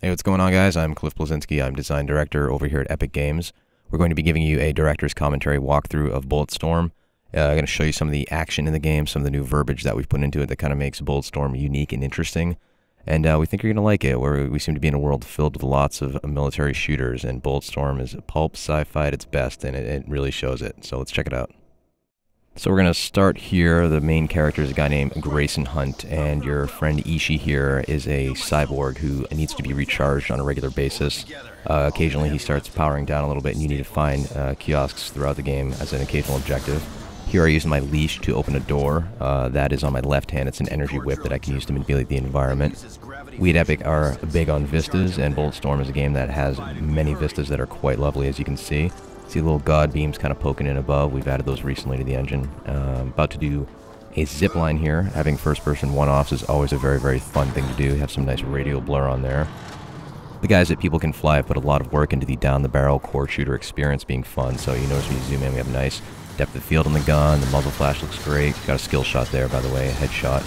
Hey, what's going on, guys? I'm Bleszinski. I'm design director over here at Epic Games. We're going to be giving you a director's commentary walkthrough of Bulletstorm. I'm going to show you some of the action in the game, some of the new verbiage that we've put into it that kind of makes Bulletstorm unique and interesting. And we think you're going to like it, where we seem to be in a world filled with lots of military shooters, and Bulletstorm is pulp sci-fi at its best, and it really shows it. So let's check it out. So we're going to start here. The main character is a guy named Grayson Hunt, and your friend Ishii here is a cyborg who needs to be recharged on a regular basis. Occasionally he starts powering down a little bit, and you need to find kiosks throughout the game as an occasional objective. Here I use my leash to open a door. That is on my left hand. It's an energy whip that I can use to manipulate the environment. We at Epic are big on vistas, and Bulletstorm is a game that has many vistas that are quite lovely, as you can see. See little god beams kind of poking in above. We've added those recently to the engine. About to do a zip line here. Having first-person one-offs is always a very, very fun thing to do. Have some nice radial blur on there. The guys at People Can Fly have put a lot of work into the down-the-barrel core shooter experience being fun. So you notice when you zoom in, we have a nice depth of field on the gun. The muzzle flash looks great. Got a skill shot there, by the way, a headshot.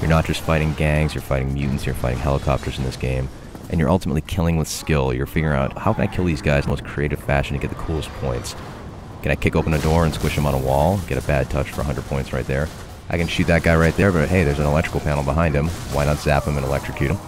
You're not just fighting gangs, you're fighting mutants, you're fighting helicopters in this game. And you're ultimately killing with skill. You're figuring out, how can I kill these guys in the most creative fashion to get the coolest points? Can I kick open a door and squish him on a wall? Get a bad touch for 100 points right there. I can shoot that guy right there, but hey, there's an electrical panel behind him. Why not zap him and electrocute him?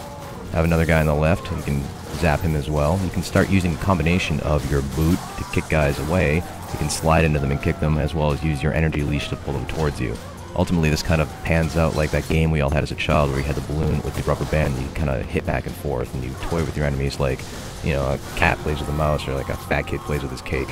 Have another guy on the left, you can zap him as well. You can start using a combination of your boot to kick guys away. You can slide into them and kick them, as well as use your energy leash to pull them towards you. Ultimately, this kind of pans out like that game we all had as a child where you had the balloon with the rubber band and you kind of hit back and forth and you toy with your enemies like, you know, a cat plays with a mouse or like a fat kid plays with his cake.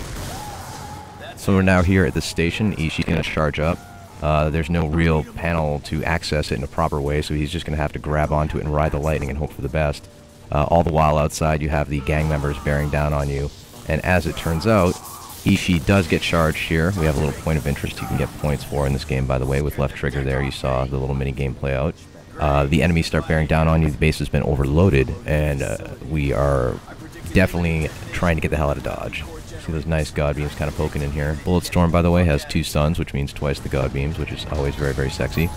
So we're now here at the station. Ishii's going to charge up. There's no real panel to access it in a proper way, so he's just going to have to grab onto it and ride the lightning and hope for the best. All the while outside you have the gang members bearing down on you, and as it turns out, Ishii does get charged here. We have a little point of interest you can get points for in this game, by the way. With left trigger there, you saw the little mini game play out. The enemies start bearing down on you. The base has been overloaded, and we are definitely trying to get the hell out of Dodge. See those nice god beams kind of poking in here. Bulletstorm, by the way, has 2 suns, which means twice the god beams, which is always very, very sexy.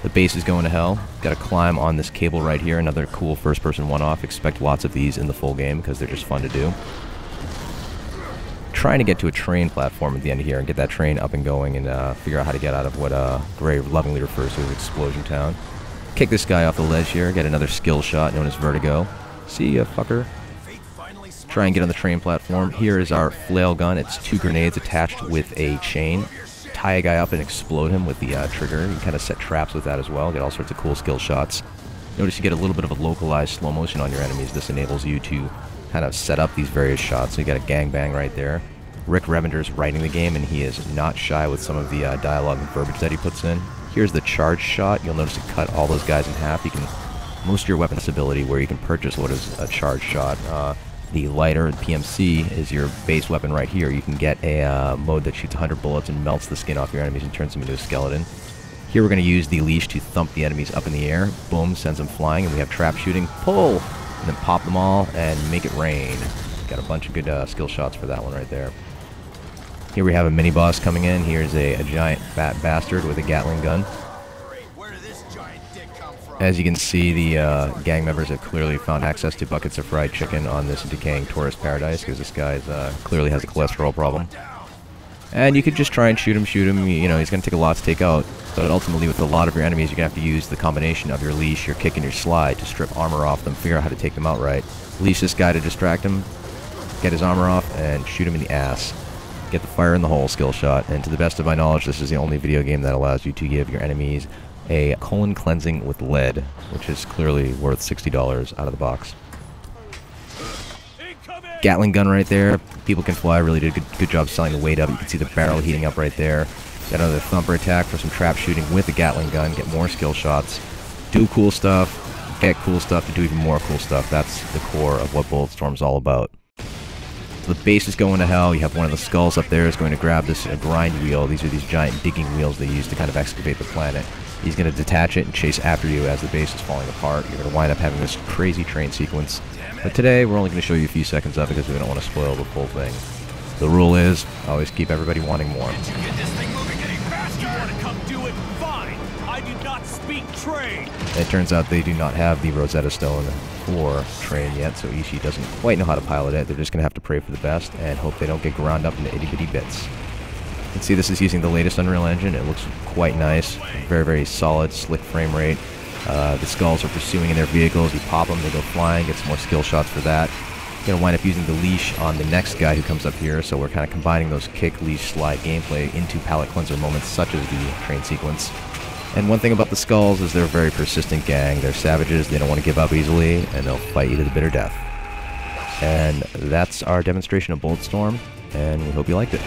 The base is going to hell. Got to climb on this cable right here. Another cool first-person one-off. Expect lots of these in the full game because they're just fun to do. Trying to get to a train platform at the end of here and get that train up and going and figure out how to get out of what Gray lovingly refers to as Explosion Town. Kick this guy off the ledge here, get another skill shot known as Vertigo. See ya, fucker. Try and get on the train platform. Here is our flail gun. It's 2 grenades attached with a chain. Tie a guy up and explode him with the trigger. You can kind of set traps with that as well. Get all sorts of cool skill shots. Notice you get a little bit of a localized slow motion on your enemies. This enables you to kind of set up these various shots. So you got a gangbang right there. Rick Revender's writing the game, and he is not shy with some of the dialogue and verbiage that he puts in. Here's the charge shot. You'll notice it cut all those guys in half. You can most of your weapons ability where you can purchase what is a charge shot. The lighter, the PMC, is your base weapon right here. You can get a mode that shoots 100 bullets and melts the skin off your enemies and turns them into a skeleton. Here we're going to use the leash to thump the enemies up in the air. Boom, sends them flying, and we have trap shooting. Pull! And then pop them all and make it rain. Got a bunch of good skill shots for that one right there. Here we have a mini-boss coming in. Here's a giant fat bastard with a Gatling gun. As you can see, the gang members have clearly found access to buckets of fried chicken on this decaying tourist paradise because this guy clearly has a cholesterol problem. And you could just try and shoot him. You know, he's going to take a lot to take out. But ultimately, with a lot of your enemies, you're going to have to use the combination of your leash, your kick, and your slide to strip armor off them, figure out how to take them out right. Leash this guy to distract him, get his armor off, and shoot him in the ass. Get the fire in the hole skill shot. And to the best of my knowledge, this is the only video game that allows you to give your enemies a colon cleansing with lead, which is clearly worth $60 out of the box. Gatling gun right there. People Can Fly really did a good job selling the weight up. You can see the barrel heating up right there. Got another thumper attack for some trap shooting with the Gatling gun. Get more skill shots. Do cool stuff. Get cool stuff to do even more cool stuff. That's the core of what Bulletstorm's all about. So the base is going to hell. You have one of the skulls up there is going to grab this grind wheel. These are these giant digging wheels they use to kind of excavate the planet. He's going to detach it and chase after you as the base is falling apart. You're going to wind up having this crazy train sequence. But today, we're only going to show you a few seconds of it because we don't want to spoil the full thing. The rule is, always keep everybody wanting more. Get this thing moving any faster! You want to come do it? Fine! I I do not speak train. It turns out they do not have the Rosetta Stone for train yet, so Ishii doesn't quite know how to pilot it. They're just going to have to pray for the best and hope they don't get ground up into itty-bitty bits. You can see this is using the latest Unreal Engine. It looks quite nice. Very, very solid, slick frame rate. The skulls are pursuing in their vehicles. You pop them, they go flying, get some more skill shots for that. Going to wind up using the leash on the next guy who comes up here, so we're kind of combining those kick, leash, slide gameplay into palate cleanser moments such as the train sequence. And one thing about the skulls is they're a very persistent gang. They're savages, they don't want to give up easily, and they'll fight you to the bitter death. And that's our demonstration of Bulletstorm, and we hope you liked it.